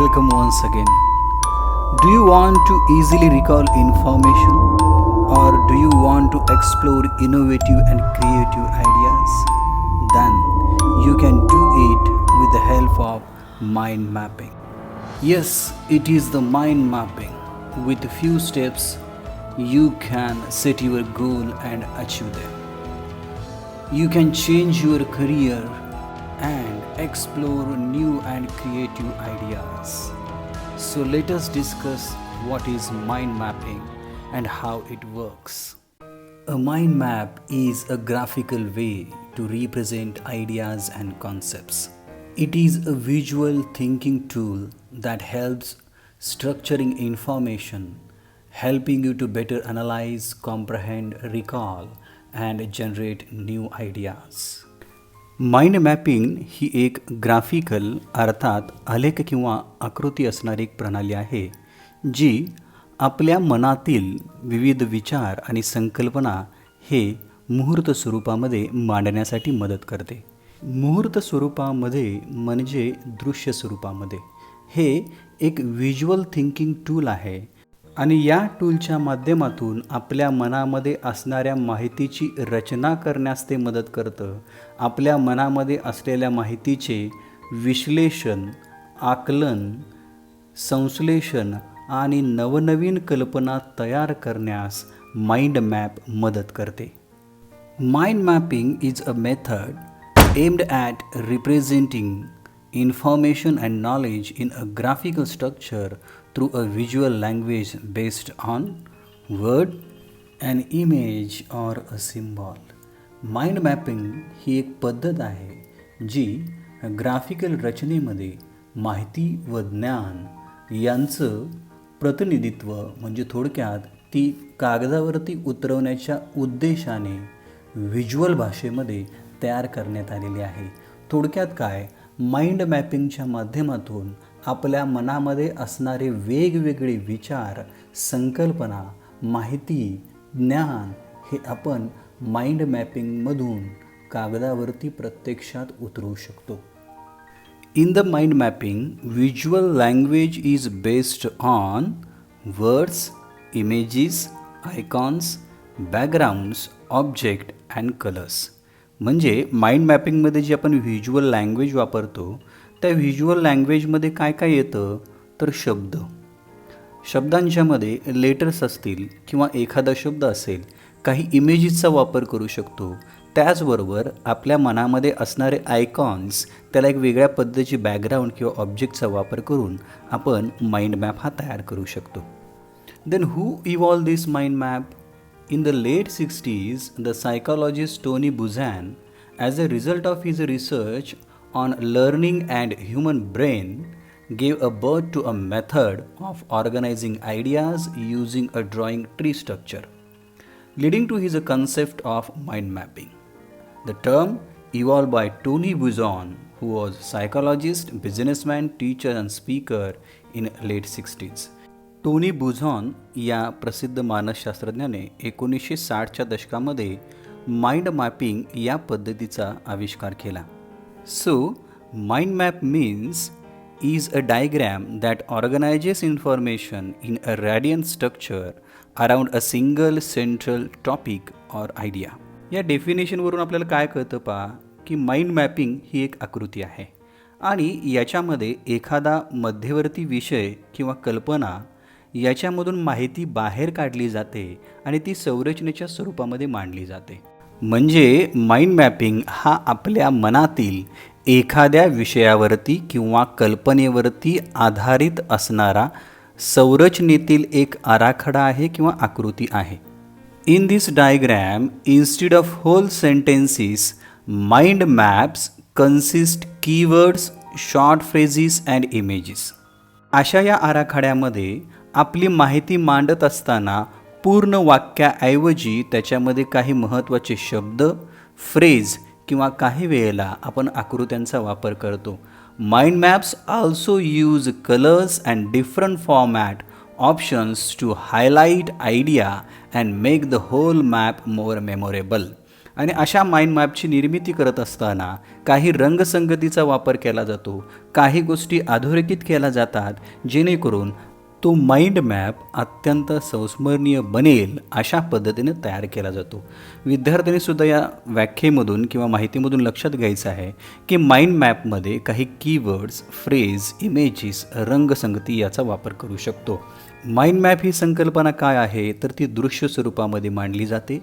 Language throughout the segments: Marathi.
welcome once again. Do you want to easily recall information, or do you want to explore innovative and creative ideas? Then you can do it with the help of mind mapping. Yes, it is the mind mapping. With a few steps, you can set your goal and achieve them. You can change your career and explore new and creative ideas. So let us discuss what is mind mapping and how it works. A mind map is a graphical way to represent ideas and concepts. It is a visual thinking tool that helps structuring information, helping you to better analyze, comprehend, recall, and generate new ideas. Mind mapping ही एक ग्राफिकल अर्थात आलेख किंवा आकृती असणारी एक प्रणाली आहे जी आपल्या मनातील विविध विचार आणि संकल्पना हे मूर्त स्वरूपामध्ये मांडण्यासाठी मदत करते. मूर्त स्वरूपामध्ये म्हणजे दृश्य स्वरूपामध्ये हे एक व्हिज्युअल थिंकिंग टूल आहे आणि या टूलच्या माध्यमातून आपल्या मनामध्ये असणाऱ्या माहितीची रचना करण्यास ते मदत करतं. आपल्या मनामध्ये असलेल्या माहितीचे विश्लेषण, आकलन, संश्लेषण आणि नवनवीन कल्पना तयार करण्यास माइंड मॅप मदत करते. Mind mapping is a method aimed at representing information and knowledge in a graphical structure through a visual language based on word, an image or a symbol. Mind mapping ही एक पद्धत आहे जी ग्राफिकल रचनेमध्ये माहिती व ज्ञान यांचं प्रतिनिधित्व म्हणजे थोडक्यात ती कागदावरती उतरवण्याच्या उद्देशाने व्हिज्युअल भाषेमध्ये तयार करण्यात आलेली आहे. थोडक्यात काय, माइंड मॅपिंगच्या माध्यमातून आपल्या मनामध्ये असणारे वेगवेगळे विचार, संकल्पना, माहिती, ज्ञान हे आपण माइंड मॅपिंगमधून कागदावरती प्रत्यक्षात उतरवू शकतो. In the mind mapping, visual language is based on words, images, icons, backgrounds, object and colours. म्हणजे माइंड मॅपिंगमध्ये जे आपण व्हिज्युअल लँग्वेज वापरतो त्या व्हिज्युअल लँग्वेजमध्ये काय काय येतं तर शब्दांच्यामध्ये लेटर्स असतील किंवा एखादा शब्द असेल, काही इमेजेसचा वापर करू शकतो. त्याचबरोबर आपल्या मनामध्ये असणारे आयकॉन्स, त्याला एक वेगळ्या पद्धतीची बॅकग्राऊंड किंवा ऑब्जेक्टचा वापर करून आपण माइंड मॅप हा तयार करू शकतो. Then who evolve this mind map? In the late 60s, the psychologist Tony Buzan, as a result of his research on learning and human brain, gave a birth to a method of organizing ideas using a drawing tree structure, leading to his concept of mind mapping. The term evolved by Tony Buzan, who was a psychologist, businessman, teacher and speaker in late 60s. Tony Buzan या प्रसिद्ध मानसशास्त्रज्ञाने 1960च्या दशकामध्ये माइंड मॅपिंग या पद्धतीचा आविष्कार केला. So mind map means is a diagram that organises information in a radiant structure around a single central topic or idea. या डेफिनेशनवरून आपल्याला काय कळतं पहा की माइंड मॅपिंग ही एक आकृती आहे आणि याच्यामध्ये एखादा मध्यवर्ती विषय किंवा कल्पना याच्यामधून माहिती बाहेर काढली जाते आणि ती संरचनेच्या स्वरूपामध्ये मांडली जाते. म्हणजे माइंड मॅपिंग हा आपल्या मनातील एखाद्या विषयावरती किंवा कल्पनेवरती आधारित असणारा संरचनेतील एक आराखडा आहे किंवा आकृती आहे. In this diagram, instead of whole sentences, mind maps consist keywords, short phrases and images. अशा या आराखड्यामध्ये आपली माहिती मांडत असताना पूर्ण वाक्याऐवजी त्याच्यामध्ये काही महत्त्वाचे शब्द, फ्रेज किंवा काही वेळेला आपण आकृत्यांचा वापर करतो. Mind maps also use colours and different format options to highlight idea and make the whole map more memorable. आणि अशा माइंड मॅपची निर्मिती करत असताना काही रंगसंगतीचा वापर केला जातो, काही गोष्टी अधोरेखित केल्या जातात जेणेकरून तो माइंड मॅप अत्यंत संस्मरणीय बनेल अशा पद्धतीने तयार केला जातो. विद्यार्थ्यांनीसुद्धा या व्याख्येमधून किंवा माहितीमधून लक्षात घ्यायचं आहे की माइंड मॅपमध्ये काही कीवर्ड्स, फ्रेज, इमेजेस, रंगसंगती याचा वापर करू शकतो. माइंड मॅप ही संकल्पना काय आहे तर ती दृश्य स्वरूपामध्ये मांडली जाते.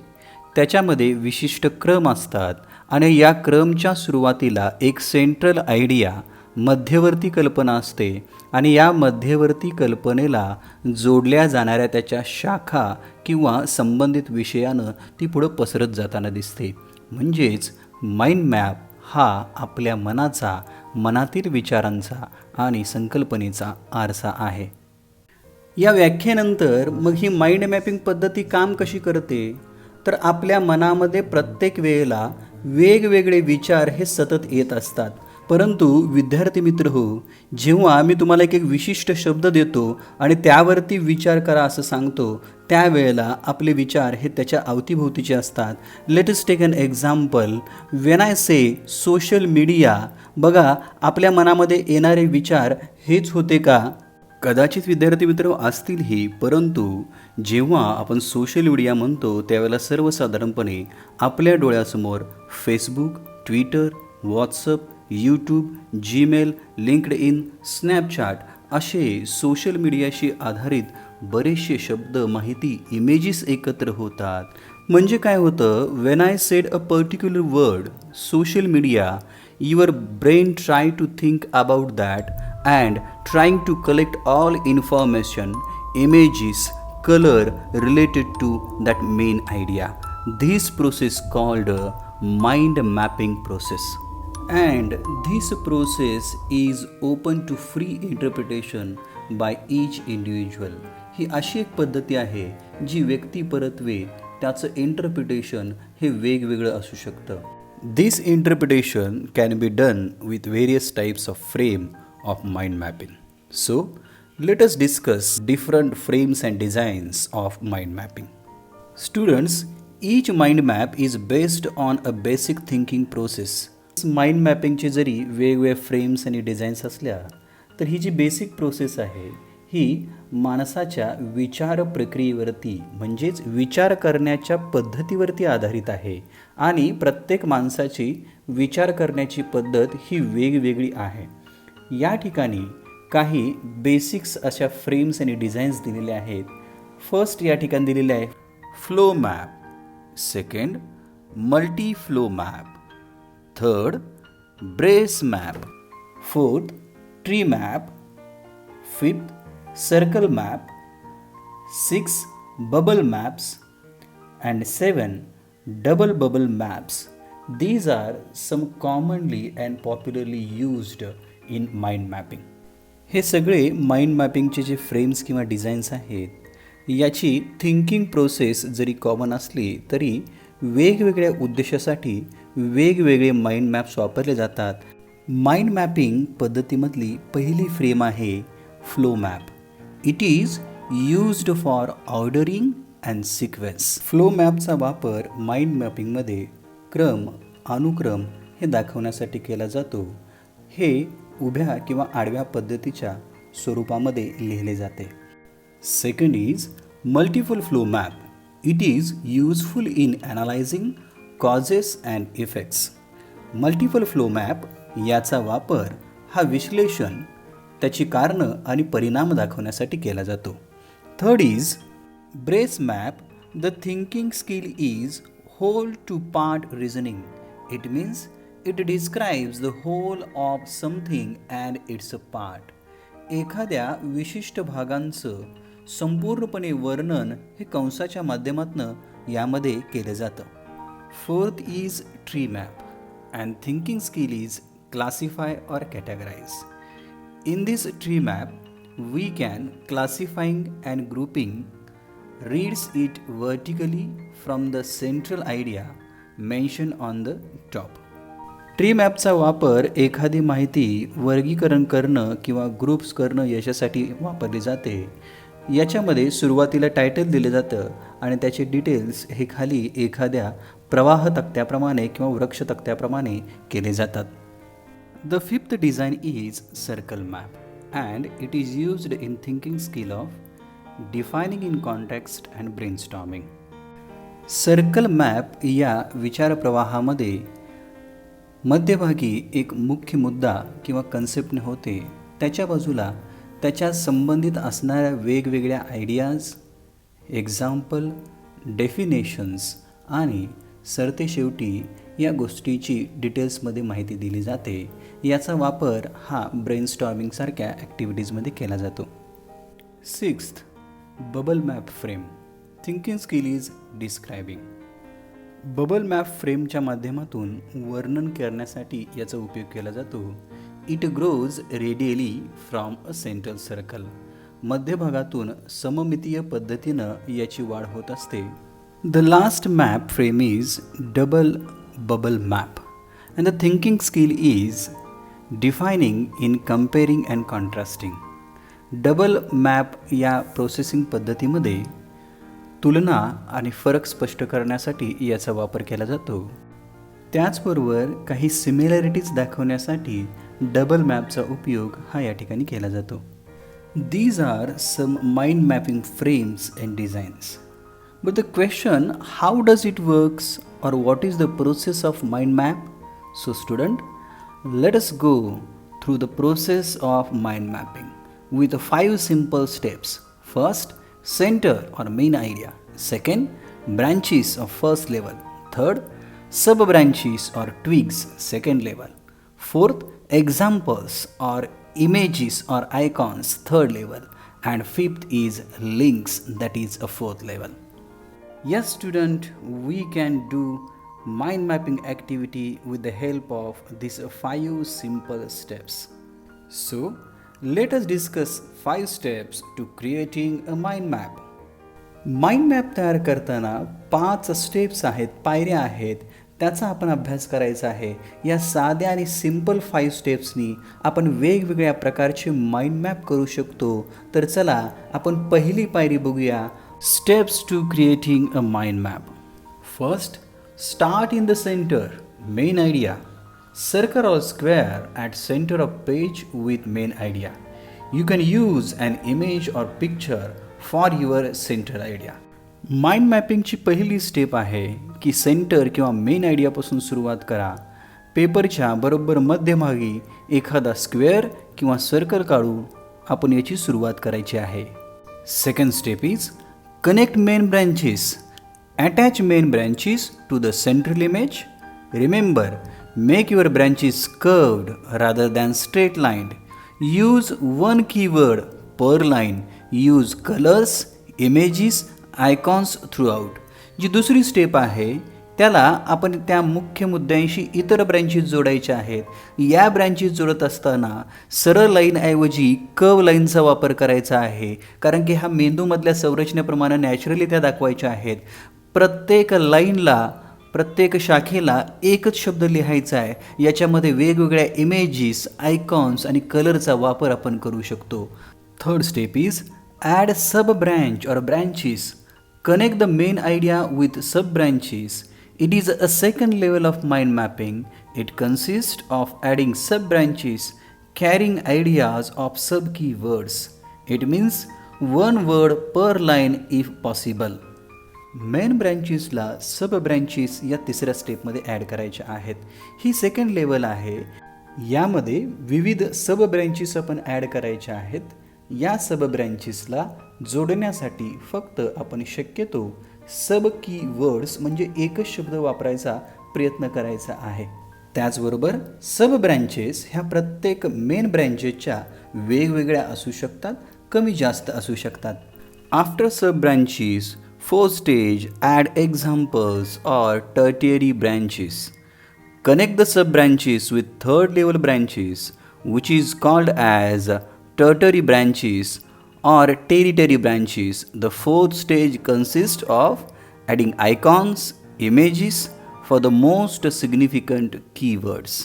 त्याच्यामध्ये विशिष्ट क्रम असतात आणि या क्रमच्या सुरुवातीला एक सेंट्रल आयडिया, मध्यवर्ती कल्पना असते आणि या मध्यवर्ती कल्पनेला जोडल्या जाणाऱ्या त्याच्या शाखा किंवा संबंधित विषयानं ती पुढं पसरत जाताना दिसते. म्हणजेच माइंड मॅप हा आपल्या मनाचा, मनातील विचारांचा आणि संकल्पनेचा आरसा आहे. या व्याख्येनंतर मग ही माइंड मॅपिंग पद्धती काम कशी करते तर आपल्या मनामध्ये प्रत्येक वेळेला वेगवेगळे विचार हे सतत येत असतात. परंतु विद्यार्थी मित्र हो, जेव्हा मी तुम्हाला एक विशिष्ट शब्द देतो आणि त्यावरती विचार करा असं सांगतो, त्यावेळेला आपले विचार हे त्याच्या अवतीभोवतीचे असतात. Let us take an example. When I say social media, बघा आपल्या मनामध्ये येणारे विचार हेच होते का? कदाचित विद्यार्थी मित्र असतीलही, परंतु जेव्हा आपण सोशल मीडिया म्हणतो त्यावेळेला सर्वसाधारणपणे आपल्या डोळ्यासमोर Facebook, Twitter, WhatsApp, YouTube, Gmail, LinkedIn, Snapchat असे सोशल मीडियाशी आधारित बरेचसे शब्द, माहिती, इमेजेस एकत्र होतात. म्हणजे काय होतं, when I said a particular word social media, your brain try to think about that and trying to collect all information, images, color related to that main idea. This process called mind mapping process, and this process is open to free interpretation by each individual. ही अशी एक पद्धती आहे जी व्यक्तिपरत्वे त्याचं इंटरप्रिटेशन हे वेगवेगळं असू शकतं. This interpretation can be done with various types of frame of mind mapping. So, let us discuss different frames and designs of mind mapping. Students, each mind map is based on a basic thinking process. Mind mapping चे जरी वेगवेगळे फ्रेम्स आणि डिझाईन्स असल्या तर ही जी बेसिक प्रोसेस आहे ही माणसाच्या विचार प्रक्रियेवरती म्हणजेच विचार करण्याच्या पद्धतीवरती आधारित आहे आणि प्रत्येक माणसाची विचार करण्याची पद्धत ही वेगवेगळी आहे. या ठिकाणी काही बेसिक्स अशा फ्रेम्स आणि डिझाईन्स दिलेले आहेत. फर्स्ट या ठिकाणी दिलेले आहे flow map, second multi flow map, third brace map, fourth tree map, fifth circle map, six bubble maps and seven double bubble maps. These are some commonly and popularly used in mind mapping. हे सगळे माइंड मॅपिंगचे जे फ्रेम्स किंवा डिझाईन्स आहेत याची थिंकिंग प्रोसेस जरी कॉमन असली तरी वेगवेगळ्या उद्देशासाठी वेगवेगळे माइंड मॅप्स वापरले जातात. माइंड मॅपिंग पद्धतीमधली पहिली फ्रेम आहे flow map. It is used for ordering and sequence. Flow मॅपचा वापर माइंड मॅपिंगमध्ये क्रम, अनुक्रम हे दाखवण्यासाठी केला जातो. हे उभ्या किंवा आडव्या पद्धतीच्या स्वरूपामध्ये लिहिले जाते. Second is multiple flow map. It is useful in analysing causes and effects. Multiple flow map याचा वापर हा विश्लेषण, त्याची कारणं आणि परिणाम दाखवण्यासाठी केला जातो. Third is brace map. The thinking skill is whole to part reasoning. It means it describes the whole of something and its a part. एखाद्या विशिष्ट भागांचं संपूर्णपणे वर्णन हे कंसाच्या माध्यमातून यामध्ये केलं जातं. Fourth is tree map and thinking skill is classify or categorise. In this tree map we can classifying and grouping reads it vertically from the central idea mentioned on the top. Tree मॅपचा वापर एखादी माहिती वर्गीकरण करणं किंवा ग्रुप्स करणं याच्यासाठी वापरली जाते. याच्यामध्ये सुरुवातीला टायटल दिलं जातं आणि त्याचे डिटेल्स हे खाली एखाद्या प्रवाह तक्त्याप्रमाणे किंवा वृक्ष तक्त्याप्रमाणे केले जातात. The fifth design is circle map, and it is used in thinking skill of defining in context and brainstorming. Circle map या विचारप्रवाहामध्ये मध्यभागी एक मुख्य मुद्दा किंवा कन्सेप्ट होते, त्याच्या बाजूला त्याच्या संबंधित असणाऱ्या वेगवेगळ्या आयडियाज, एक्झाम्पल, डेफिनेशन्स आणि सरतेशेवटी या गोष्टीची डिटेल्समध्ये माहिती दिली जाते. याचा वापर हा ब्रेनस्टॉर्मिंगसारख्या ॲक्टिव्हिटीजमध्ये केला जातो. Sixth, bubble map frame. Thinking skill is describing. Bubble map फ्रेमच्या माध्यमातून वर्णन करण्यासाठी याचा उपयोग केला जातो. It grows radially from a central circle. मध्यभागातून सममितीय पद्धतीनं याची वाढ होत असते. The last map frame is double bubble map, and the thinking skill is defining in comparing and contrasting. Double map या प्रोसेसिंग पद्धतीमध्ये तुलना आणि फरक स्पष्ट करण्यासाठी याचा वापर केला जातो. त्याचबरोबर काही सिमिलॅरिटीज दाखवण्यासाठी डबल मॅपचा उपयोग हा या ठिकाणी केला जातो. These are some mind mapping frames and designs. But the question, how does it works or what is the process of mind map? So student, let us go through the process of mind mapping with 5 simple steps. First, center or main idea. Second, branches of first level. Third, sub branches or twigs, second level. Fourth, examples or images or icons, third level. And fifth is links, that is a fourth level. Yes student, we can do mind mapping activity with the help of these 5 simple steps. So let us discuss 5 steps to creating a mind map. Mind map तयार करताना 5 स्टेप्स आहेत, पायऱ्या आहेत, त्याचा आपण अभ्यास करायचा आहे. या साध्या आणि सिंपल 5 स्टेप्सनी आपण वेगवेगळ्या प्रकारचे माइंड मॅप करू शकतो. तर चला आपण पहिली पायरी बघूया. Steps to creating a mind map. First, start in the center, main idea. Circle or square at center of page with main idea. You can use an image or picture for your center idea. Mind मॅपिंगची पहिली स्टेप आहे की सेंटर किंवा मेन आयडियापासून सुरुवात करा. पेपरच्या बरोबर मध्यभागी एखादा स्क्वेअर किंवा सर्कल काढून आपण याची सुरुवात करायची आहे. Second step is connect main branches. Attach main branches to the central image. Remember, make your branches curved rather than straight lined. Use one keyword per line. Use colors, images, icons throughout. जी दुसरी स्टेप आहे त्याला आपण त्या मुख्य मुद्द्यांशी इतर ब्रँचेस जोडायच्या आहेत. या ब्रँचेस जोडत असताना सरळ लाईनऐवजी कर्व लाईनचा वापर करायचा आहे, कारण की हा मेंदूमधल्या संरचनेप्रमाणे नॅचरली त्या दाखवायच्या आहेत. प्रत्येक लाईनला, प्रत्येक शाखेला एकच शब्द लिहायचा आहे. याच्यामध्ये वेगवेगळ्या इमेजेस, आयकॉन्स आणि कलरचा वापर आपण करू शकतो. Third step is add sub branch और branches. Connect the main idea with sub branches. It is a second level of mind mapping. It consists of adding sub-branches carrying ideas of sub-keywords. It means one word per line if possible. Main ब्रँचेसला सब ब्रँचेस या तिसऱ्या स्टेपमध्ये ॲड करायच्या आहेत. ही सेकंड लेवल आहे. यामध्ये विविध सब ब्रँचेस आपण ॲड करायच्या आहेत. या सब ब्रँचेसला जोडण्यासाठी फक्त आपण शक्यतो सब की वर्ड्स म्हणजे एकच शब्द वापरायचा प्रयत्न करायचा आहे. त्याचबरोबर सब ब्रँचेस ह्या प्रत्येक मेन ब्रँचेसच्या वेगवेगळ्या असू शकतात, कमी जास्त असू शकतात. After sub branches, fourth stage, add examples or tertiary branches. Connect the sub branches with third level branches which is called as tertiary branches or territory branches. The fourth stage consists of adding icons, images for the most significant keywords.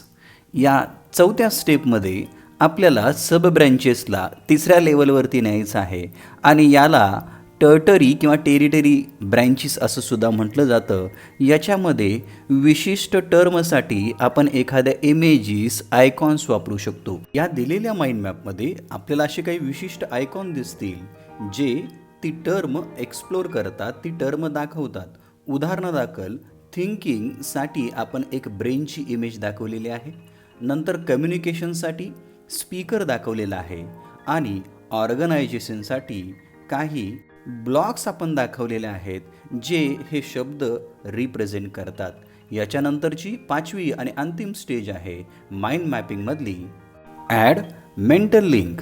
या चौथ्या स्टेपमध्ये आपल्याला सब ब्रँचेसला तिसऱ्या लेवलवरती न्यायचं आहे आणि याला टर्टरी किंवा टेरिटरी ब्रँचेस असं सुद्धा म्हटलं जातं. याच्यामध्ये विशिष्ट टर्मसाठी आपण एखाद्या इमेजेस आयकॉन्स वापरू शकतो. या दिलेल्या माइंड मॅपमध्ये आपल्याला असे काही विशिष्ट आयकॉन दिसतील जे ती टर्म एक्सप्लोर करतात, ती टर्म दाखवतात. उदाहरणादाखल थिंकिंगसाठी आपण एक ब्रेनची इमेज दाखवलेली आहे, नंतर कम्युनिकेशनसाठी स्पीकर दाखवलेला आहे आणि ऑर्गनायझेशनसाठी काही ब्लॉक्स आपण दाखवलेले आहेत जे हे शब्द रिप्रेझेंट करतात. याच्यानंतरची 5वी आणि अंतिम स्टेज आहे माइंड मॅपिंगमधली add mental link.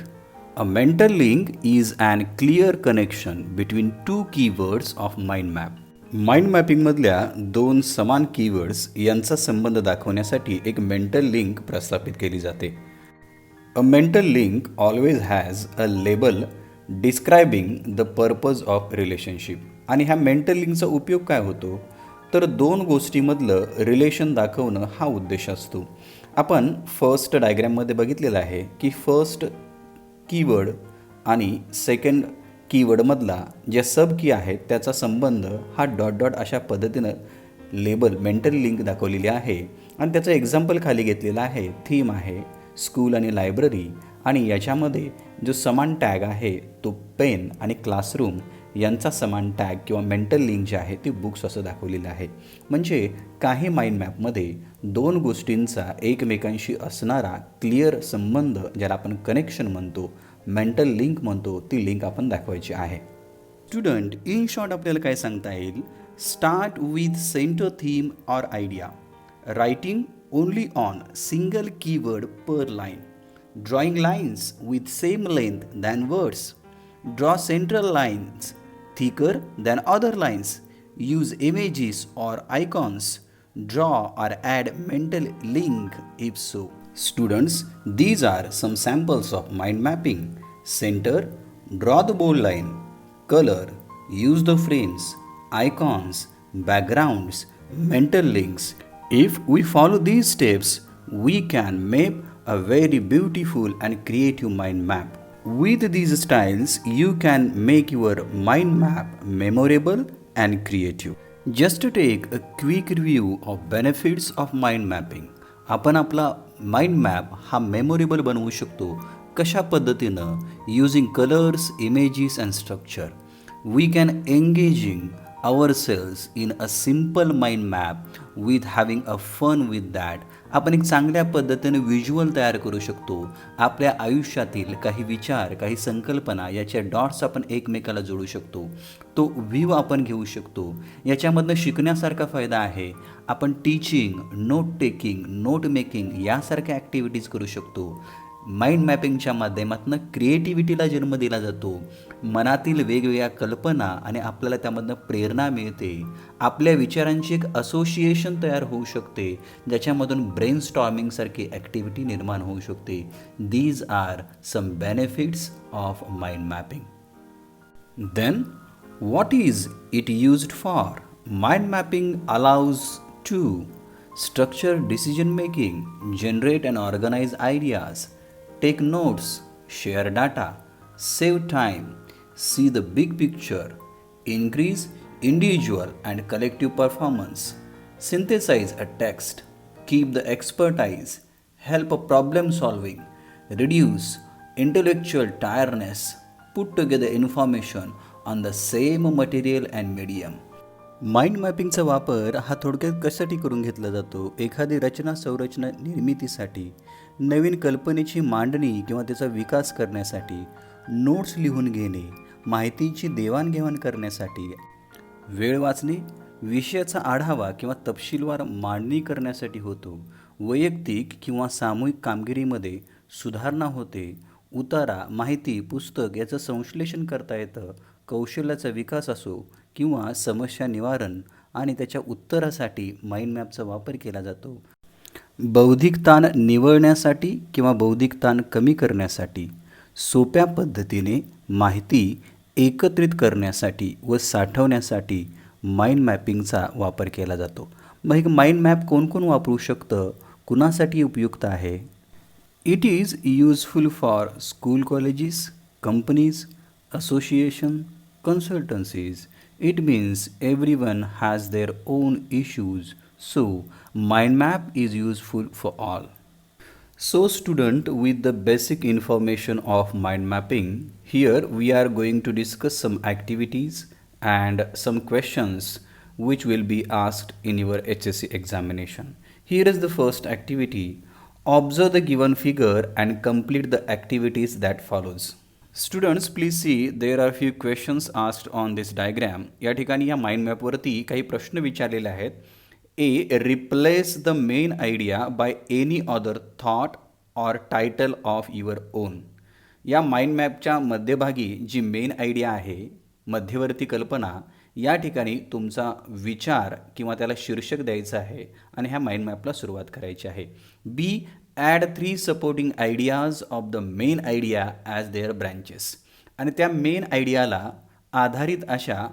A mental link is an clear connection between 2 keywords of mind map. Mind मॅपिंगमधल्या 2 समान कीवर्ड्स यांचा संबंध दाखवण्यासाठी एक मेंटल लिंक प्रस्थापित केली जाते. अ mental link always has a label describing the purpose of relationship. आणि ह्या मेंटल लिंकचा उपयोग काय होतो, तर 2 गोष्टीमधलं रिलेशन दाखवणं हा उद्देश असतो. आपण फर्स्ट डायग्रॅममध्ये बघितलेलं आहे की फर्स्ट कीवर्ड आणि सेकंड कीवर्डमधला ज्या सब की आहेत त्याचा संबंध हा डॉट डॉट अशा पद्धतीनं लेबल मेंटल लिंक दाखवलेली आहे. आणि त्याचं एक्झाम्पल खाली घेतलेलं आहे. थीम आहे स्कूल आणि लायब्ररी, आणि याच्यामध्ये जो समान टॅग आहे तो पेन आणि क्लासरूम यांचा समान टॅग किंवा मेंटल लिंक जे आहे ते बुक्स असं दाखवलेलं आहे. म्हणजे काही माइंड मॅपमध्ये 2 गोष्टींचा एकमेकांशी असणारा क्लिअर संबंध, ज्याला आपण कनेक्शन म्हणतो, मेंटल लिंक म्हणतो, ती लिंक आपण दाखवायची आहे. स्टुडंट, इन शॉर्ट आपल्याला काय सांगता येईल, start with centre theme or idea, writing only on single keyword per line, drawing lines with same length than words, draw central lines thicker than other lines, use images or icons, draw or add mental link if so. Students, these are some samples of mind mapping. Center, draw the bold line. Color, use the frames, icons, backgrounds, mental links. If we follow these steps, we can map a very beautiful and creative mind map. With these styles, you can make your mind map memorable and creative. Just to take a quick review of benefits of mind mapping. आपण आपला माइंड मॅप हा मेमोरेबल बनवू शकतो. कशा पद्धतीनं? Using colours, images and structure. We can engaging ourselves in a simple mind map with having a fun with that. आपण एक चांगल्या पद्धतीने व्हिज्युअल तयार करू शकतो. आपल्या आयुष्यातील काही विचार, काही संकल्पना याच्या डॉट्स आपण एकमेकाला जोडू शकतो. तो व्ह्यू आपण घेऊ शकतो. याच्यामधनं शिकण्यासारखा फायदा आहे. आपण teaching, note taking, note making यासारख्या ॲक्टिव्हिटीज करू शकतो. माइंड मॅपिंगच्या माध्यमातून क्रिएटिव्हिटीला जन्म दिला जातो. मनातील वेगवेगळ्या कल्पना आणि आपल्याला त्यामधनं प्रेरणा मिळते. आपल्या विचारांची एक असोसिएशन तयार होऊ शकते, ज्याच्यामधून ब्रेन स्टॉर्मिंगसारखी ॲक्टिव्हिटी निर्माण होऊ शकते. These are some benefits of mind mapping. Then what is it used for? Mind mapping allows to structure decision making, generate and organize ideas, take notes, share data, save time, see the big picture, increase individual and collective performance, synthesize a text, keep the expertise, help problem solving, reduce intellectual tiredness, put together information on the same material and medium. Mind मॅपिंगचा वापर हा थोडक्यात कशासाठी करून घेतला जातो? एखादी रचना संरचना निर्मितीसाठी, नवीन कल्पनेची मांडणी किंवा त्याचा विकास करण्यासाठी, नोट्स लिहून घेणे, माहितीची देवाणघेवाण करण्यासाठी, वेळ वाचणे, विषयाचा आढावा किंवा तपशीलवार मांडणी करण्यासाठी होतो. वैयक्तिक किंवा सामूहिक कामगिरीमध्ये सुधारणा होते. उतारा, माहिती, पुस्तक याचं संश्लेषण करता येतं. कौशल्याचा विकास असो किंवा समस्या निवारण आणि त्याच्या उत्तरासाठी माइंड मॅपचा वापर केला जातो. बौद्धिक ताण निवळण्यासाठी किंवा बौद्धिक ताण कमी करण्यासाठी, सोप्या पद्धतीने माहिती एकत्रित करण्यासाठी व साठवण्यासाठी माइंड मॅपिंगचा वापर केला जातो. मग एक माइंड मॅप कोण कोण वापरू शकतं? कुणासाठी उपयुक्त आहे? It is useful for school, colleges, companies, association, consultancies. It means everyone has their own issues, so mind map is useful for all. So student, with the basic information of mind mapping, here we are going to discuss some activities and some questions which will be asked in your HSC examination. Here is the first activity. Observe the given figure and complete the activities that follows. Students, please see there are few questions asked on this diagram. या ठिकाणी या माइंड मॅपवरती काही प्रश्न विचारलेले आहेत. A. Replace the main idea by any other thought or title of your own. या माइंड मॅपच्या मध्यभागी जी मेन आयडिया आहे, मध्यवर्ती कल्पना, या ठिकाणी तुमचा विचार किंवा त्याला शीर्षक द्यायचं आहे आणि ह्या माइंड मॅपला सुरुवात करायची आहे. B. Add 3 supporting ideas of the main idea as their branches. आणि त्या मेन आयडियाला आधारित अशा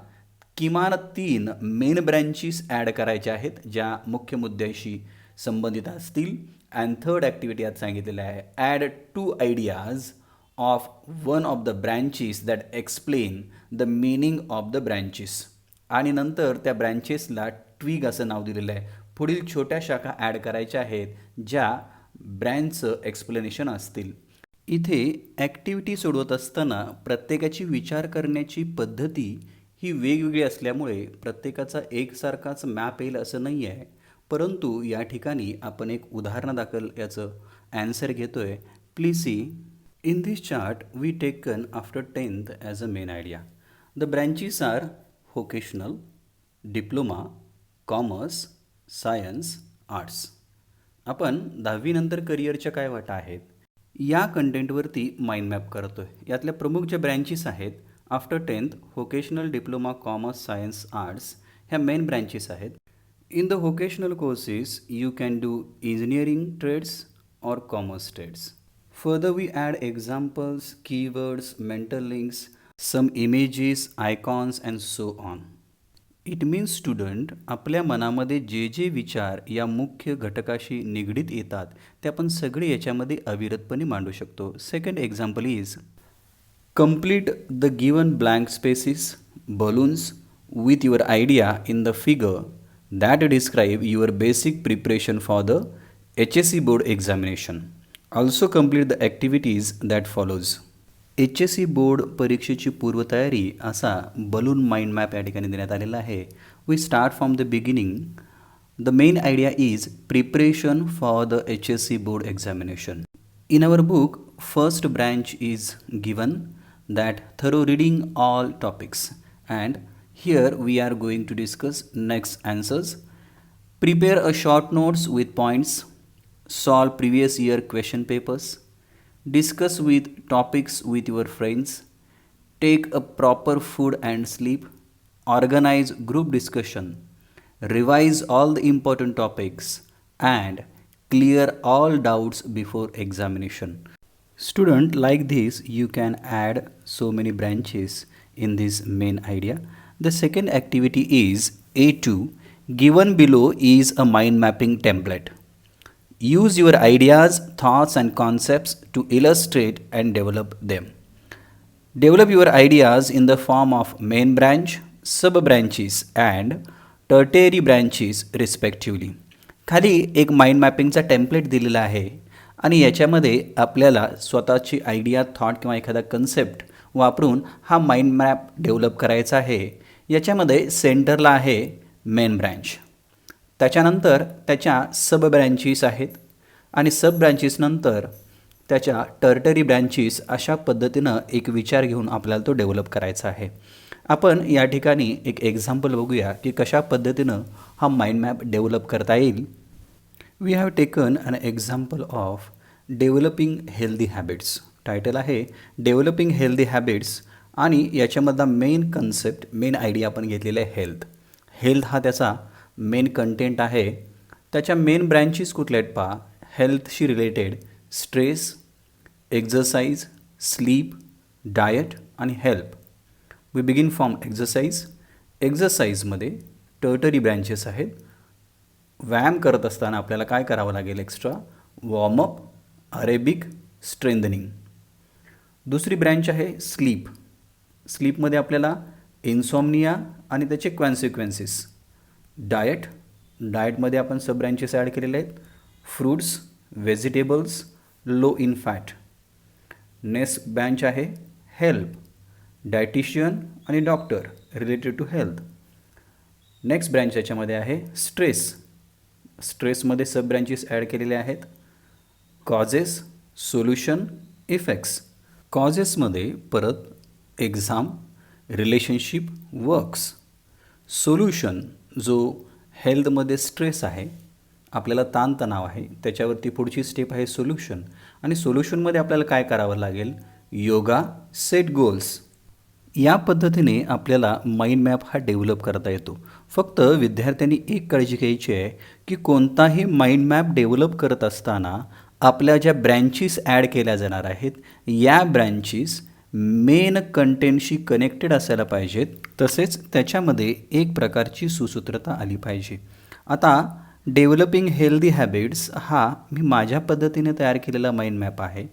किमान 3 मेन ब्रँचेस ॲड करायच्या आहेत ज्या मुख्य मुद्द्याशी संबंधित असतील. अँड थर्ड ॲक्टिव्हिटी आज सांगितलेलं आहे, add 2 ideas of one of the branches that explain the meaning of the branches. आणि नंतर त्या ब्रँचेसला ट्विग असं नाव दिलेलं आहे. पुढील छोट्या शाखा ॲड करायच्या आहेत ज्या ब्रँचचं एक्सप्लेनेशन असतील. इथे ॲक्टिव्हिटी सोडवत असताना प्रत्येकाची विचार करण्याची पद्धती ही वेगवेगळी असल्यामुळे प्रत्येकाचा एकसारखाच मॅप येईल असं नाही आहे. परंतु या ठिकाणी आपण एक उदाहरणादाखल याचं ॲन्सर घेतो आहे. Please see in this chart we taken after 10th as a main idea. The branches are vocational, diploma, commerce, science, arts. आपण 10वी नंतर करिअरच्या काय वाटा आहेत या कंटेंटवरती माइंड मॅप करतो आहे. यातल्या प्रमुख ज्या ब्रँचेस आहेत after 10th vocational, diploma, commerce, science, arts ह्या मेन ब्रँचेस आहेत. In the vocational courses you can do engineering trades और commerce trades. Further we add examples, keywords, mental links, some images, icons and so on. It means student, आपल्या मनामध्ये जे जे विचार या मुख्य घटकाशी निगडीत येतात ते आपण सगळे याच्यामध्ये अविरतपणे मांडू शकतो. Second example is complete the given blank spaces, balloons with your idea in the figure that describe your basic preparation for the HSC board examination. Also complete the activities that follows. HSC board परीक्षेची पूर्वतयारी असा बलून माइंड मॅप या ठिकाणी देण्यात आलेला आहे. We start from the beginning. The main idea is preparation for the HSC board examination. In our book, first branch is given that thorough reading all topics, and here we are going to discuss next answers. Prepare a short notes with points, solve previous year question papers, discuss with topics with your friends, take a proper food and sleep, organize group discussion, revise all the important topics, and clear all doubts before examination. Student, like this you can add so many branches in this main idea. The second activity is A2. Given below is a mind mapping template. Use your ideas, thoughts and concepts to illustrate and develop them. Develop your ideas in the form of main branch, sub branches and tertiary branches respectively. खाली एक माइंड मॅपिंगचा टेम्पलेट दिलेला आहे आणि याच्यामध्ये आपल्याला स्वतःची आयडिया, थॉट किंवा एखादा कन्सेप्ट वापरून हा माइंड मॅप डेव्हलप करायचा आहे. याच्यामध्ये सेंटरला आहे मेन ब्रँच, त्याच्यानंतर त्याच्या सब ब्रँचेस आहेत आणि सब ब्रँचेसनंतर त्याच्या टर्टरी ब्रँचेस. अशा पद्धतीनं एक विचार घेऊन आपल्याला तो डेव्हलप करायचा आहे. आपण या ठिकाणी एक एक्झाम्पल बघूया की कशा पद्धतीनं हा माइंड मॅप डेव्हलप करता येईल. We have taken an example of developing healthy habits. Title आहे डेव्हलपिंग हेल्दी हॅबिट्स आणि याच्यामधला मेन कन्सेप्ट, मेन आयडिया आपण घेतलेला आहे हेल्थ. हेल्थ हा त्याचा मेन कंटेंट आहे. त्याच्या मेन ब्रँचेस कुठल्या आहेत पहा. हेल्थशी related stress, exercise, sleep, diet आणि help. We begin from exercise. एक्झरसाइजमध्ये टर्टरी ब्रँचेस आहेत. व्यायाम करत असताना आपल्याला काय करावं लागेल एक्स्ट्रा, वॉर्मअप, अरेबिक, स्ट्रेंथनिंग. दुसरी ब्रँच आहे स्लीप. स्लीपमध्ये आपल्याला इन्सॉम्निया आणि त्याचे कॉन्सिक्वेन्सेस. डाएटमध्ये आपण सब ब्रँचेस ॲड केलेले आहेत. Fruits, vegetables, low in fat. Next branch आहे हेल्प, डायटिशियन आणि doctor related to health. Next branch याच्यामध्ये आहे स्ट्रेस. स्ट्रेसमध्ये सब ब्रँचेस ॲड केलेले आहेत. Causes, solution, effects. कॉजेसमध्ये परत एक्झाम, रिलेशनशिप, वर्क्स. सोल्युशन जो हेल्थमध्ये स्ट्रेस आहे, आपल्याला ताणतणाव आहे, त्याच्यावरती पुढची स्टेप आहे सोल्युशन. आणि सोल्युशनमध्ये आपल्याला काय करावं लागेल? Yoga, set goals. या पद्धतीने आपल्याला माइंड मॅप हा डेव्हलप करता येतो. फक्त विद्यार्थ्यांनी एक काळजी घ्यायची आहे की कोणताही माइंड मॅप डेव्हलप करत असताना आपल्या ज्या ब्रँचेस ॲड केल्या जाणार आहेत, या ब्रँचेस मेन कंटेंटशी कनेक्टेड असायला पाहिजेत. तसेच त्याच्यामध्ये एक प्रकारची सुसूत्रता आली पाहिजे. आता डेव्हलपिंग हेल्दी हॅबिट्स हा मी माझ्या पद्धतीने तयार केलेला माइंड मॅप आहे.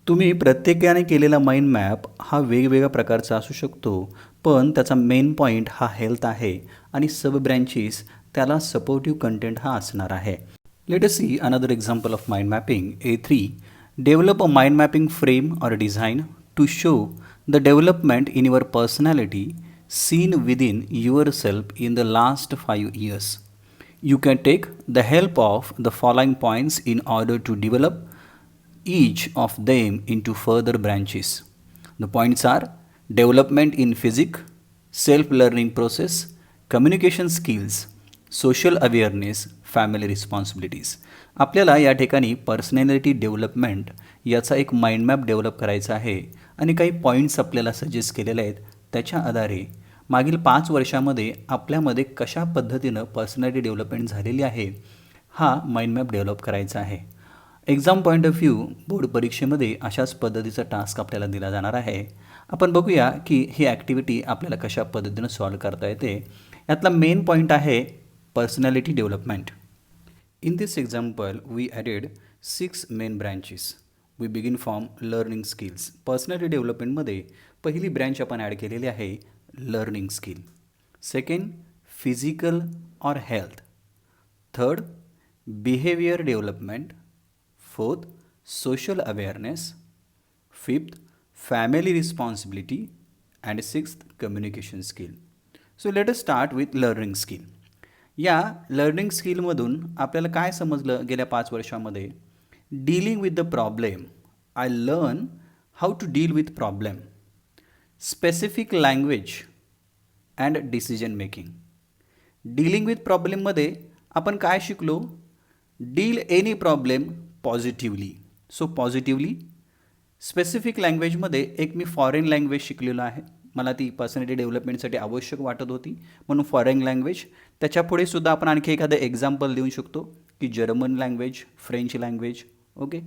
तुम्ही प्रत्येकाने केलेला माइंड मॅप हा वेगवेगळ्या प्रकारचा असू शकतो, पण त्याचा मेन पॉईंट हा हेल्थ आहे आणि सब ब्रँचेस त्याला सपोर्टिव्ह कंटेंट हा असणार आहे. Let us see another example of mind mapping. A3. Develop a mind mapping frame or design to show the development in your personality seen within yourself in the last 5 years. You can take the help of the following points in order to develop each of them into further branches. The points are development in physics, self-learning process, communication skills, social awareness, family responsibilities. आपल्याला या ठिकाणी पर्सनॅलिटी डेव्हलपमेंट याचा एक माइंड मॅप डेव्हलप करायचा आहे आणि काही पॉईंट्स आपल्याला सजेस्ट केलेले आहेत. त्याच्या आधारे मागील 5 वर्षामध्ये आपल्यामध्ये कशा पद्धतीनं पर्सनॅलिटी डेव्हलपमेंट झालेली आहे हा माइंड मॅप डेव्हलप करायचा आहे. Exam point of view board परीक्षेमध्ये अशाच पद्धतीचा टास्क आपल्याला दिला जाणार आहे. आपण बघूया की ही ॲक्टिव्हिटी आपल्याला कशा पद्धतीनं सॉल्व करता येते. यातला मेन पॉईंट आहे personality development. In this example, we added 6 main branches. We begin from learning skills. Personality development मध्ये पहिली ब्रँच आपण ॲड केलेली आहे learning skill. Second, physical or health. Third, behaviour development. Fourth, social awareness. Fifth, family responsibility. And sixth, communication skill. So let us start with learning skill. या लर्निंग स्किलमधून आपल्याला काय समजलं गेल्या 5 वर्षामध्ये? Dealing with the problem. I learn how to deal with problem. Specific language and decision making. Dealing with प्रॉब्लेममध्ये आपण काय शिकलो? Deal any problem positively. So positively. Specific लँग्वेजमध्ये एक मी फॉरेन लँग्वेज शिकलेलो आहे. मला ती पर्सनॅलिटी डेव्हलपमेंटसाठी आवश्यक वाटत होती म्हणून फॉरेन लँग्वेज. त्याच्यापुढे सुद्धा आपण आणखी एखादं एक्झाम्पल देऊ शकतो की German language, French language. Okay.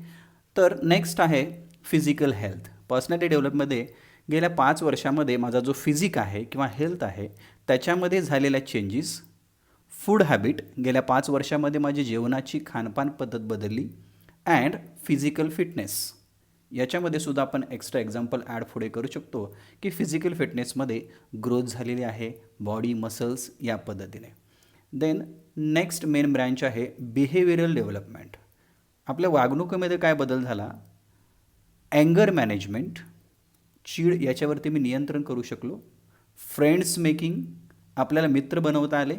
तर नेक्स्ट आहे फिजिकल हेल्थ. पर्सनॅलिटी डेव्हलपमध्ये गेल्या 5 वर्षामध्ये माझा जो फिजिक आहे किंवा हेल्थ आहे त्याच्यामध्ये झालेल्या चेंजेस. Food habit. गेल्या 5 वर्षामध्ये माझी जेवणाची खानपान पद्धत बदलली. And physical fitness. याच्यामध्ये सुद्धा आपण एक्स्ट्रा एक्झाम्पल ॲड पुढे करू शकतो की फिजिकल फिटनेसमध्ये ग्रोथ झालेली आहे, बॉडी मसल्स या पद्धतीने. देन नेक्स्ट मेन ब्रँच आहे बिहेवियरल डेव्हलपमेंट. आपल्या वागणुकीमध्ये काय बदल झाला? अँगर मॅनेजमेंट. चीड याच्यावरती मी नियंत्रण करू शकलो. Friends making. आपल्याला मित्र बनवता आले.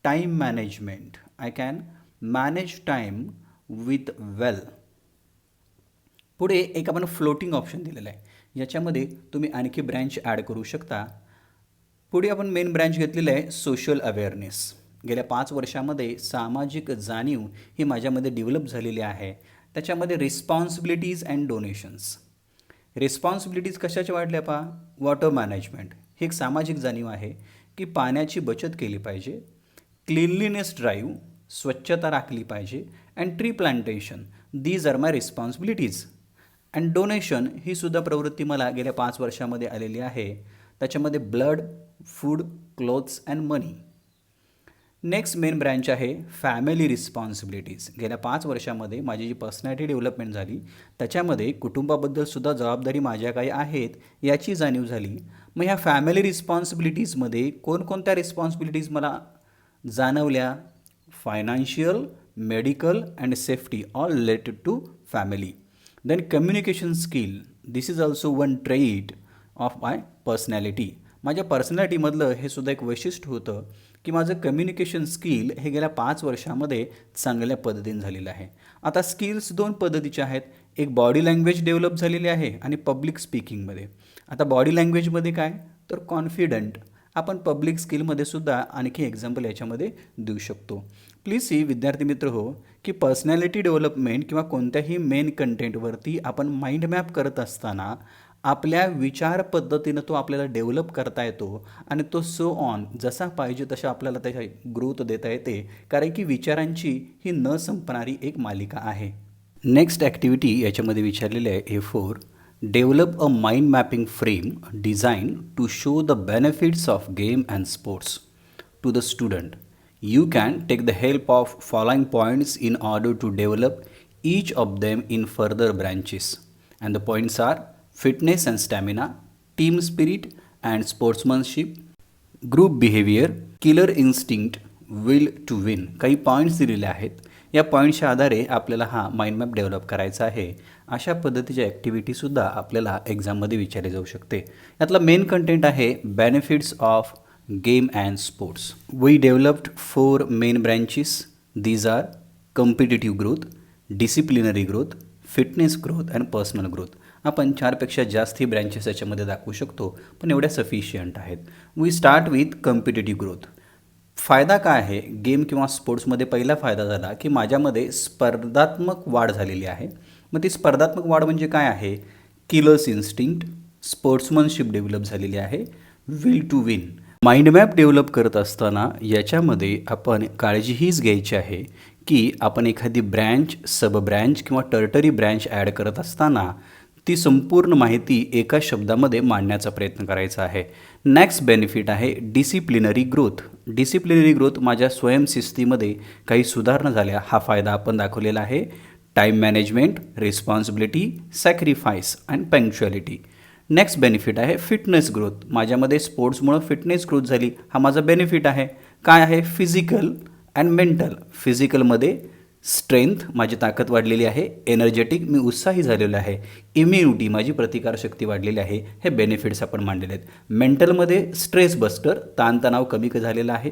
Time management. I can manage time with well. पुढे एक आपण फ्लोटिंग ऑप्शन दिलेलं आहे. याच्यामध्ये तुम्ही आणखी ब्रँच ॲड करू शकता. पुढे आपण मेन ब्रँच घेतलेलं आहे सोशल अवेअरनेस. गेल्या 5 वर्षामध्ये सामाजिक जाणीव ही माझ्यामध्ये डेव्हलप झालेली आहे. त्याच्यामध्ये रिस्पॉन्सिबिलिटीज अँड डोनेशन्स. रिस्पॉन्सिबिलिटीज कशाच्या वाढल्या पहा? Water management. ही एक सामाजिक जाणीव आहे की पाण्याची बचत केली पाहिजे. Cleanliness drive. स्वच्छता राखली पाहिजे. And tree plantation. These are my responsibilities. And donation ही सुद्धा प्रवृत्ती मला गेल्या 5 वर्षामध्ये आलेली आहे. त्याच्यामध्ये blood, food, clothes and money. Next main branch आहे फॅमिली रिस्पॉन्सिबिलिटीज. गेल्या 5 वर्षामध्ये माझी जी पर्सनॅलिटी डेव्हलपमेंट झाली त्याच्यामध्ये कुटुंबाबद्दलसुद्धा जबाबदारी माझ्या काही आहेत याची जाणीव झाली. मग ह्या फॅमिली रिस्पॉन्सिबिलिटीजमध्ये कोणकोणत्या रिस्पॉन्सिबिलिटीज मला जाणवल्या? Financial, medical and safety all related to family. Then communication skill, this is also one trait of my personality. माझ्या पर्सनॅलिटीमधलं हे सुद्धा एक वैशिष्ट्य होतं की माझं कम्युनिकेशन स्किल हे गेल्या 5 वर्षामध्ये चांगल्या पद्धतीने झालेलं आहे. आता स्किल्स 2 पद्धतीचे आहेत. एक बॉडी लँग्वेज डेव्हलप झालेली आहे आणि पब्लिक स्पीकिंगमध्ये. आता बॉडी लँग्वेजमध्ये काय तर कॉन्फिडंट. आपण पब्लिक स्किलमध्ये सुद्धा आणखी एक्झाम्पल याच्यामध्ये देऊ शकतो. प्लीज सी विद्यार्थी मित्र हो की पर्सनॅलिटी डेव्हलपमेंट किंवा कोणत्याही मेन कंटेंटवरती आपण माइंड मॅप करत असताना आपल्या विचार पद्धतीनं तो आपल्याला डेव्हलप करता येतो आणि तो सो ऑन जसा पाहिजे तशा आपल्याला त्याच्या ग्रोथ देता येते, कारण की विचारांची ही न संपणारी एक मालिका आहे. नेक्स्ट ॲक्टिव्हिटी याच्यामध्ये विचारलेली आहे A4. Develop a mind mapping frame design to show the benefits of game and sports to the student. You can take the help of following points in order to develop each of them in further branches. And the points are fitness and stamina, team spirit and sportsmanship, group behavior, killer instinct, will to win. काही पॉईंट्स दिलेले आहेत. या पॉईंट्सच्या आधारे आपल्याला हा माइंड मॅप डेव्हलप करायचा आहे. अशा पद्धतीची ॲक्टिव्हिटीसुद्धा आपल्याला एक्झाममध्ये विचारली जाऊ शकते. यातला मेन कंटेंट आहे benefits of game and sports. We developed 4 main branches. These are competitive growth, disciplinary growth, fitness growth and personal growth. आपण 4पेक्षा जास्त ही ब्रँचेस याच्यामध्ये दाखवू शकतो, पण एवढ्या सफिशियंट आहेत. We start with competitive growth. फायदा काय आहे गेम किंवा स्पोर्ट्समध्ये? पहिला फायदा झाला की माझ्यामध्ये स्पर्धात्मक वाढ झालेली आहे. मग ती स्पर्धात्मक वाढ म्हणजे काय आहे? किलर्स इन्स्टिंक्ट, स्पोर्ट्समनशिप डेव्हलप झालेली आहे, will to win. Mind map develop करत असताना याच्यामध्ये आपण काळजी हीच घ्यायची आहे की आपण एखादी ब्रँच, सब ब्रँच किंवा टर्टरी ब्रँच ॲड करत असताना ती संपूर्ण माहिती एका शब्दामध्ये मांडण्याचा प्रयत्न करायचा आहे. नेक्स्ट बेनिफिट आहे डिसिप्लिनरी ग्रोथ. डिसिप्लिनरी ग्रोथ, माझ्या स्वयंशिस्तीमध्ये काही सुधारणा झाल्या, हा फायदा आपण दाखवलेला आहे. Time management, responsibility, sacrifice and punctuality. Next benefit आहे फिटनेस ग्रोथ. माझ्यामध्ये स्पोर्ट्समुळं फिटनेस ग्रोथ झाली, हा माझा बेनिफिट आहे. काय आहे? Physical and mental. फिजिकलमध्ये स्ट्रेंथ, माझी ताकद वाढलेली आहे. एनर्जेटिक, मी उत्साही झालेलो आहे. इम्युनिटी, माझी प्रतिकारशक्ती वाढलेली आहे. हे बेनिफिट्स आपण मांडलेले आहेत. मेंटलमध्ये स्ट्रेस बस्टर, ताणतणाव कमी झालेला आहे.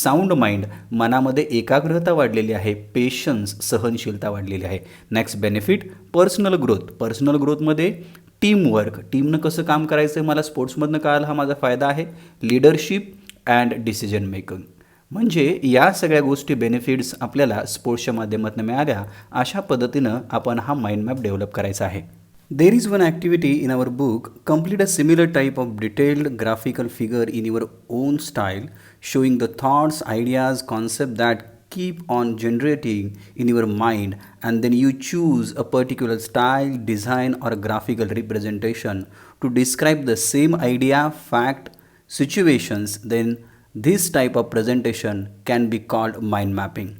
साऊंड माइंड, मनामध्ये एकाग्रता वाढलेली आहे. पेशन्स, सहनशीलता वाढलेली आहे. Next benefit personal growth. Personal ग्रोथमध्ये टीमवर्क, टीमनं कसं काम करायचं मला स्पोर्ट्समधनं कळालं, हा माझा फायदा आहे. लिडरशिप अँड डिसिजन मेकिंग, म्हणजे या सगळ्या गोष्टी बेनिफिट्स आपल्याला स्पोर्ट्सच्या माध्यमातून मिळाल्या. अशा पद्धतीनं आपण हा माइंड मॅप डेव्हलप करायचा आहे. There is one activity in our book. Complete a similar type of detailed graphical figure in your own style, showing the thoughts, ideas, concept that keep on generating in your mind, and then you choose a particular style, design or graphical representation to describe the same idea, fact, situations. Then this type of presentation can be called mind mapping.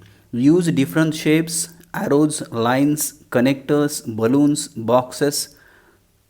Use different shapes, arrows, lines, connectors, balloons, boxes,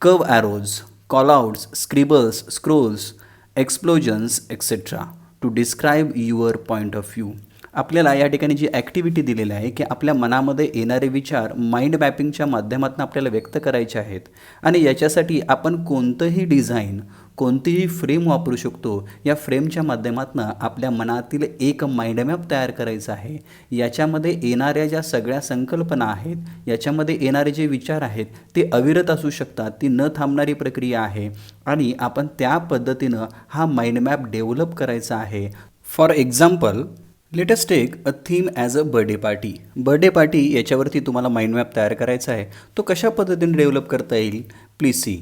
curve arrows, callouts, scribbles, scrolls, explosions, etc. to describe your point of view. आपल्याला या ठिकाणी जी ॲक्टिव्हिटी दिलेली आहे की आपल्या मनामध्ये येणारे विचार माइंड मॅपिंगच्या माध्यमातून आपल्याला व्यक्त करायचे आहेत आणि याच्यासाठी आपण कोणतंही डिझाईन, कोणतीही फ्रेम वापरू शकतो. या फ्रेमच्या माध्यमातून आपल्या मनातील एक माइंड मॅप तयार करायचा आहे. याच्यामध्ये येणाऱ्या ज्या सगळ्या संकल्पना आहेत, याच्यामध्ये येणारे जे विचार आहेत ते अविरत असू शकतात, ती न थांबणारी प्रक्रिया आहे आणि आपण त्या पद्धतीनं हा माइंड मॅप डेव्हलप करायचा आहे. For example, let us take a theme as a birthday party. Birthday party याच्यावरती तुम्हाला माइंड मॅप तयार करायचा आहे. तो कशा पद्धतीने डेव्हलप करता येईल? Please see.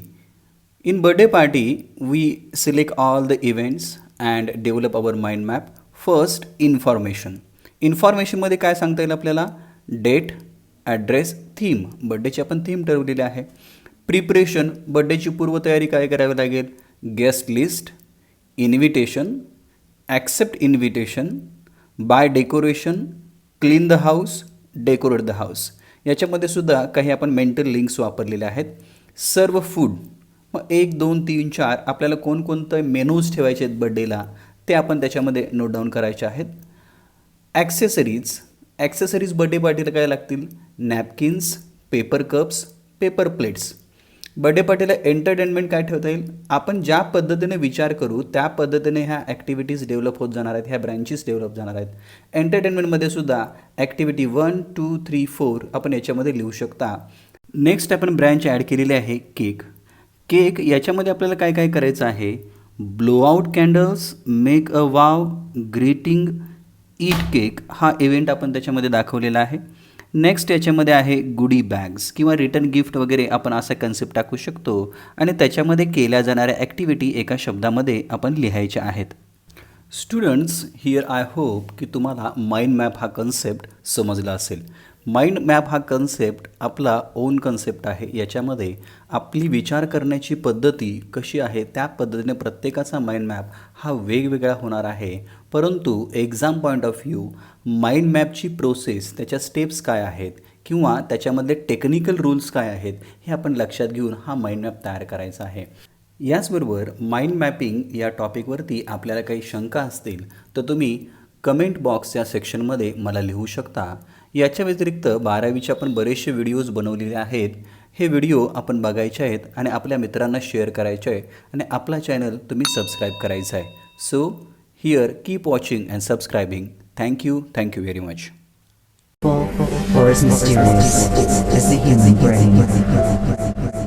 In birthday party we select all the events and develop our mind map. First, information. इन्फॉर्मेशनमध्ये काय सांगता येईल आपल्याला? Date, address, theme. बर्थडेची आपण थीम ठरवलेली आहे. प्रिपरेशन, बर्थडेची पूर्वतयारी काय करावी लागेल? Guest list, invitation, accept invitation, buy decoration, clean the house, decorate the house. याच्यामध्ये सुद्धा काही आपण मेंटल लिंक्स वापरलेले आहेत. सर्व फूड, मग 1 2 3 4 आपल्याला कोणकोणतं मेनूज ठेवायचे आहेत बड्डेला ते आपण त्याच्यामध्ये नोट डाऊन करायचे आहेत. ॲक्सेसरीज बड्डे पार्टीला काय लागतील? Napkins, paper cups, paper plates. Birthday पार्टीला एंटरटेनमेंट काय ठेवता येईल? आपण ज्या पद्धतीने विचार करू त्या पद्धतीने ह्या ॲक्टिव्हिटीज डेव्हलप होत जाणार आहेत, ह्या ब्रँचेस डेव्हलप जाणार आहेत. एंटरटेनमेंटमध्ये सुद्धा ॲक्टिव्हिटी 1 2 3 4 आपण याच्यामध्ये लिहू शकता. नेक्स्ट आपण ब्रँच ॲड केलेली आहे केक. केक याच्यामध्ये आपल्याला काय काय करायचं आहे? Blow out candles, make a wow, greeting, eat cake हा इव्हेंट आपण त्याच्यामध्ये दाखवलेला आहे. नेक्स्ट याच्यामध्ये आहे गुडी बॅग्स किंवा रिटर्न गिफ्ट वगैरे आपण असा कन्सेप्ट टाकू शकतो आणि त्याच्यामध्ये केल्या जाणाऱ्या ॲक्टिव्हिटी एका शब्दामध्ये आपण लिहायच्या आहेत. स्टुडंट्स, हिअर आय होप की तुम्हाला माइंड मॅप हा कन्सेप्ट समजला असेल. माइंड मॅप हा कन्सेप्ट आपला ओन कन्सेप्ट आहे. याच्यामध्ये आपली विचार करण्याची पद्धती कशी आहे त्या पद्धतीने प्रत्येकाचा माइंड मॅप हा वेगवेगळा होणार आहे. परंतु exam point of view mind मॅपची प्रोसेस, त्याच्या स्टेप्स काय आहेत किंवा त्याच्यामधले टेक्निकल रूल्स काय आहेत हे आपण लक्षात घेऊन हा माइंड मॅप तयार करायचा आहे. याचबरोबर माइंड मॅपिंग या टॉपिकवरती आपल्याला काही शंका असतील तर तुम्ही कमेंट बॉक्स या सेक्शनमध्ये मला लिहू शकता. याच्या व्यतिरिक्त 12वीचे आपण बरेचसे व्हिडिओज बनवलेले आहेत. हे व्हिडिओ आपण बघायचे आहेत आणि आपल्या मित्रांना शेअर करायचे आहे आणि आपला चॅनल तुम्ही सबस्क्राईब करायचा आहे. So here keep watching and सबस्क्रायबिंग. Thank you very much. Or as mysterious as the human brain.